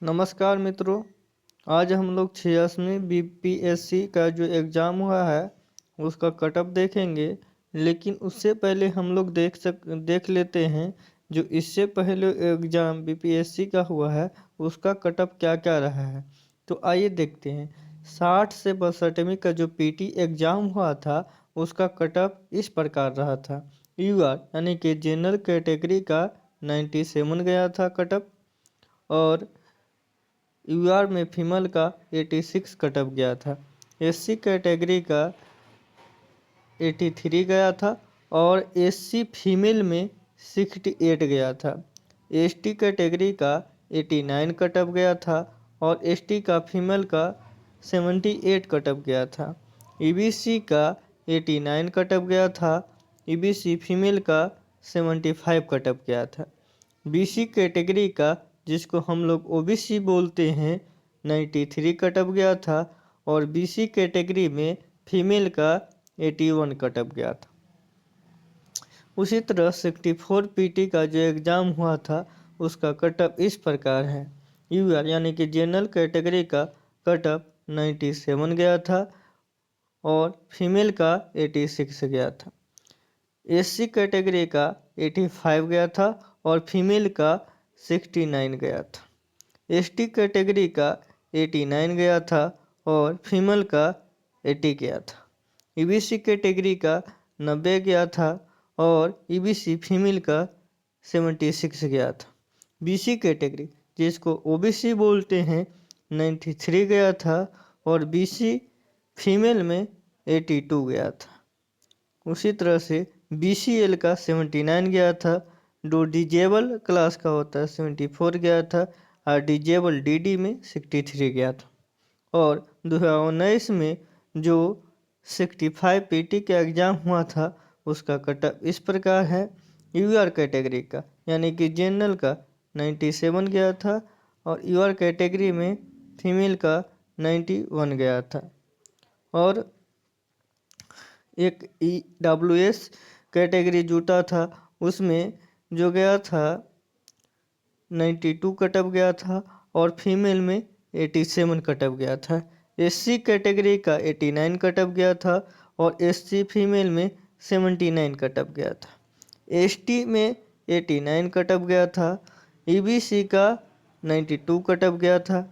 नमस्कार मित्रों। आज हम लोग 86वीं बीपीएससी का जो एग्ज़ाम हुआ है उसका कट ऑफ देखेंगे। लेकिन उससे पहले हम लोग देख लेते हैं जो इससे पहले एग्ज़ाम बीपीएससी का हुआ है उसका कट ऑफ क्या क्या रहा है। तो आइए देखते हैं। 60 से 62वीं का जो पीटी एग्ज़ाम हुआ था उसका कट ऑफ इस प्रकार रहा था। यूआर यानी कि जनरल कैटेगरी का 97 गया था कट ऑफ, और यूआर में फीमेल का 86 कट ऑफ गया था। एससी कैटेगरी का 83 गया था और एससी फीमेल में 68 गया था। एसटी कैटेगरी का 89 कट ऑफ गया था और एसटी का फीमेल का 78 कट ऑफ गया था। ईबीसी का 89 कट ऑफ गया था। ईबीसी फीमेल का 75 कट ऑफ गया था। बीसी कैटेगरी का, जिसको हम लोग ओबीसी बोलते हैं, 93 कट ऑफ गया था और बीसी कैटेगरी में फीमेल का 81 कट ऑफ गया था। उसी तरह 64 पीटी का जो एग्ज़ाम हुआ था उसका कट ऑफ इस प्रकार है। यूआर यानी कि जनरल कैटेगरी का कट ऑफ 97 गया था और फीमेल का 86 गया था। एससी कैटेगरी का 85 गया था और फीमेल का 69 गया था। एसटी कैटेगरी का 89 गया था और फीमेल का 80 गया था। ईबीसी कैटेगरी का 90 गया था और ईबीसी फीमेल का 76 गया था। बीसी कैटेगरी, जिसको ओबीसी बोलते हैं, 93 गया था और बीसी फीमेल में 82 गया था। उसी तरह से बीसीएल का 79 गया था। जो डिजेबल क्लास का होता है 74 गया था और डिजेबल डीडी में 63 गया था। और 2019 में जो 65 पीटी का एग्ज़ाम हुआ था उसका कट ऑफ इस प्रकार है। यूआर कैटेगरी का यानी कि जनरल का 97 गया था और यूआर कैटेगरी में फीमेल का 91 गया था। और एक EWS कैटेगरी जूता था, उसमें जो गया था 92 कट ऑफ गया था और फीमेल में 87 कट ऑफ गया था। एससी कैटेगरी का 89 कट ऑफ गया था और एससी फीमेल में 79 कट ऑफ गया था। एसटी में 89 कट ऑफ गया था। ईबीसी का 92 कट ऑफ गया था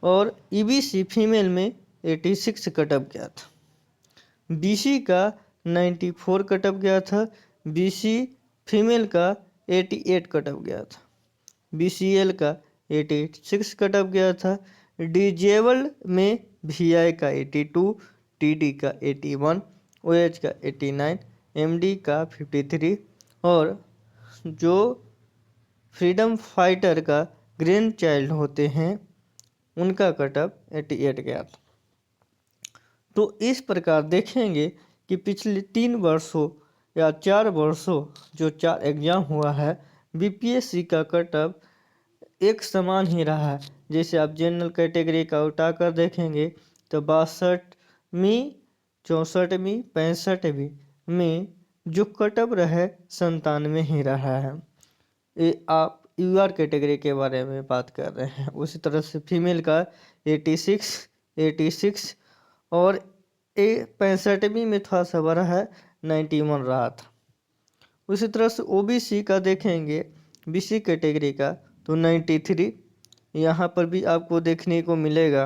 और ईबीसी फीमेल में 86 कट ऑफ गया था। बीसी का 94 कट ऑफ गया था। बीसी फीमेल का 88 कट ऑफ गया था। बीसीएल का 86 कट ऑफ गया था। डिजेबल में वीआई का 82, टीडी का 81, ओएच का 89, एमडी का 53 और जो फ्रीडम फाइटर का ग्रैंड चाइल्ड होते हैं उनका कट ऑफ 88 गया था। तो इस प्रकार देखेंगे कि पिछले 3 वर्षों या 4 वर्षों जो 4 एग्ज़ाम हुआ है बीपीएससी का कट ऑफ एक समान ही रहा है। जैसे आप जनरल कैटेगरी का उठाकर देखेंगे तो 62वीं, 64वीं, 65वीं में जो कट ऑफ रहे 97 ही रहा है। ये आप यूआर कैटेगरी के बारे में बात कर रहे हैं। उसी तरह से फीमेल का 86 और 65वीं में थोड़ा सा बड़ा है, 91 रहा था। उसी तरह से ओबीसी का देखेंगे, बीसी कैटेगरी का तो 93 यहाँ पर भी आपको देखने को मिलेगा।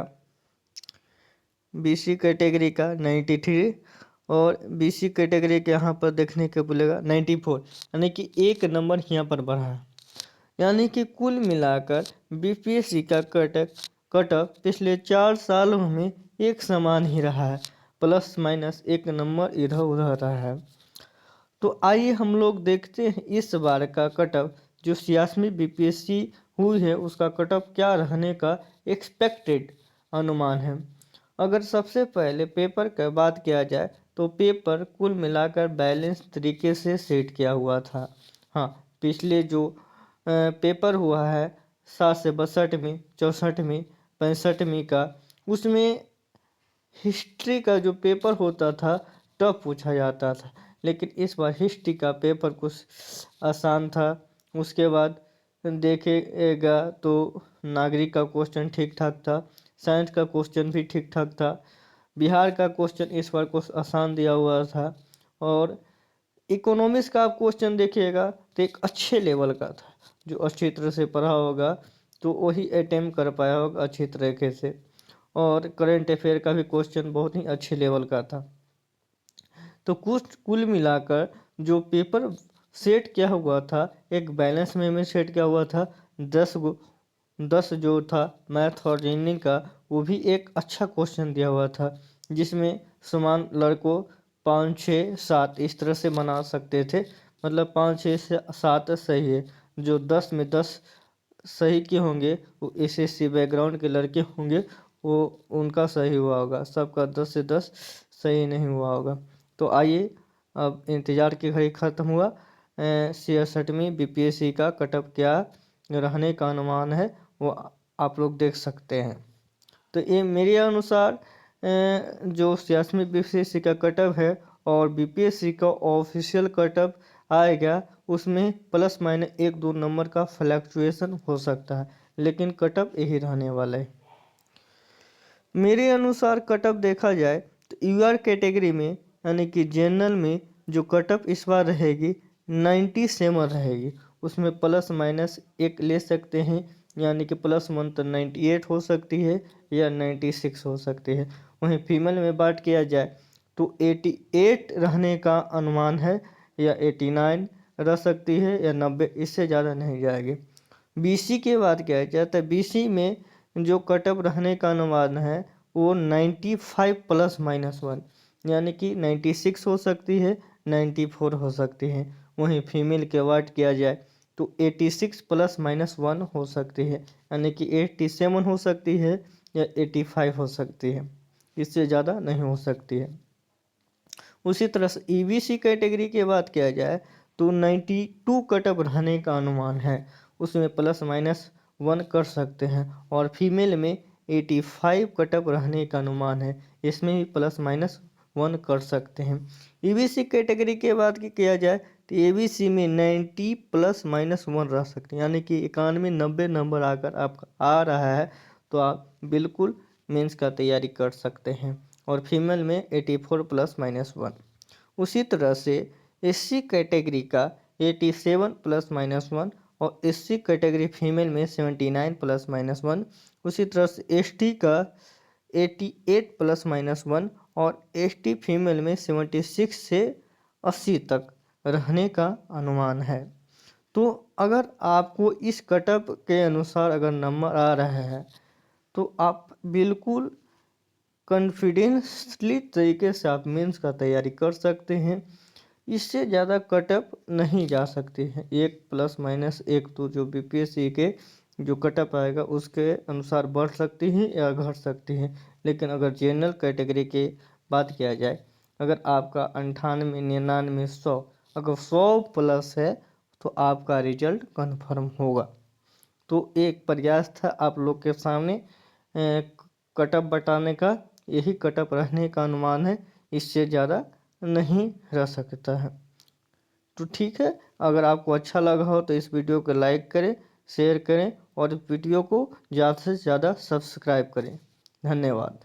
बीसी कैटेगरी का 93 और बीसी कैटेगरी के यहाँ पर देखने को मिलेगा 94, यानी कि 1 नंबर यहाँ पर बढ़ा है। यानी कि कुल मिलाकर बीपीएससी का कट ऑफ पिछले 4 सालों में एक समान ही रहा है, प्लस माइनस 1 नंबर इधर उधर रहा है। तो आइए हम लोग देखते हैं इस बार का कट ऑफ जो 86वीं बीपीएससी हुई है उसका कट ऑफ क्या रहने का एक्सपेक्टेड अनुमान है। अगर सबसे पहले पेपर का बात किया जाए तो पेपर कुल मिलाकर बैलेंस तरीके से सेट किया हुआ था। हाँ, पिछले जो पेपर हुआ है 60 से 62वीं, 64वीं, 65वीं का, उसमें हिस्ट्री का जो पेपर होता था टफ पूछा जाता था। लेकिन इस बार हिस्ट्री का पेपर कुछ आसान था। उसके बाद देखेगा तो नागरिक का क्वेश्चन ठीक ठाक था, साइंस का क्वेश्चन भी ठीक ठाक था, बिहार का क्वेश्चन इस बार को आसान दिया हुआ था, और इकोनॉमिक्स का आप क्वेश्चन देखिएगा तो एक अच्छे लेवल का था। जो अच्छी तरह से पढ़ा होगा तो वही अटेम्प्ट कर पाया होगा अच्छी तरीके से। और करंट अफेयर का भी क्वेश्चन बहुत ही अच्छे लेवल का था। तो कुल मिलाकर जो पेपर सेट किया हुआ था, एक बैलेंस में सेट किया हुआ था। 10 जो था मैथ और रीजनिंग का, वो भी एक अच्छा क्वेश्चन दिया हुआ था, जिसमें समान लड़कों 5, 6, 7 इस तरह से बना सकते थे। मतलब 5, 6 से 7 सही है। जो 10 में 10 सही के होंगे वो एसएससी बैकग्राउंड के लड़के होंगे, वो उनका सही हुआ होगा। सबका 10 से 10 सही नहीं हुआ होगा। तो आइए, अब इंतज़ार की घड़ी ख़त्म हुआ। 66वीं बीपीएससी का कटअप क्या रहने का अनुमान है वो आप लोग देख सकते हैं। तो ये मेरे अनुसार जो 86वीं बीपीएससी का कटअप है और बीपीएससी का ऑफिशियल कटअप आएगा, उसमें प्लस माइनस 1-2 नंबर का फ्लैक्चुएशन हो सकता है, लेकिन कटअप यही रहने वाला है। मेरे अनुसार कटअप देखा जाए तो यूआर कैटेगरी में यानी कि जनरल में जो कटअप इस बार रहेगी 97 रहेगी। उसमें प्लस माइनस 1 ले सकते हैं, यानी कि +1 तो 98 हो सकती है या 96 हो सकती है। वहीं फीमेल में बात किया जाए तो 88 रहने का अनुमान है, या 89 रह सकती है, या 90, इससे ज़्यादा नहीं जाएगी। बीसी की बात किया जाए तो बीसी में जो कटअप रहने का अनुमान है वो 95 +-1, यानी कि 96 हो सकती है, 94 हो सकती है। वहीं फीमेल की बात किया जाए तो 86 +-1 हो सकती है, यानी कि 87 हो सकती है या 85 हो सकती है, इससे ज़्यादा नहीं हो सकती है। उसी तरह से ईबीसी कैटेगरी की बात किया जाए तो 92 कटअप रहने का अनुमान है। उसमें +-1 कर सकते हैं, और फीमेल में 85 कटअप रहने का अनुमान है। इसमें भी +-1 कर सकते हैं। ईबीसी कैटेगरी के बात की किया जाए तो एबीसी में 90 +-1 रह सकते हैं, यानी कि 91-90 नंबर अगर आपका आ रहा है तो आप बिल्कुल मेंस का तैयारी कर सकते हैं। और फीमेल में 84 +-1। उसी तरह से एससी कैटेगरी का 87 +-1, और एससी कैटेगरी फीमेल में 79 +-1। उसी तरह से एसटी का 88 +-1, और एसटी फीमेल में 76 से 80 तक रहने का अनुमान है। तो अगर आपको इस कटअप के अनुसार अगर नंबर आ रहा है तो आप बिल्कुल कॉन्फिडेंसली तरीके से आप मेंस का तैयारी कर सकते हैं। इससे ज़्यादा कटअप नहीं जा सकती है। 1 +-1 तो जो बीपीएससी के जो कटअप आएगा उसके अनुसार बढ़ सकती है या घट सकती है। लेकिन अगर जनरल कैटेगरी की बात किया जाए, अगर आपका 98, 99, 100, अगर 100+ है तो आपका रिजल्ट कन्फर्म होगा। तो एक प्रयास था आप लोग के सामने कटअप बताने का। यही कटअप रहने का अनुमान है, इससे ज़्यादा नहीं रह सकता है। तो ठीक है, अगर आपको अच्छा लगा हो तो इस वीडियो को लाइक करें, शेयर करें, और वीडियो को ज़्यादा से ज़्यादा सब्सक्राइब करें। धन्यवाद।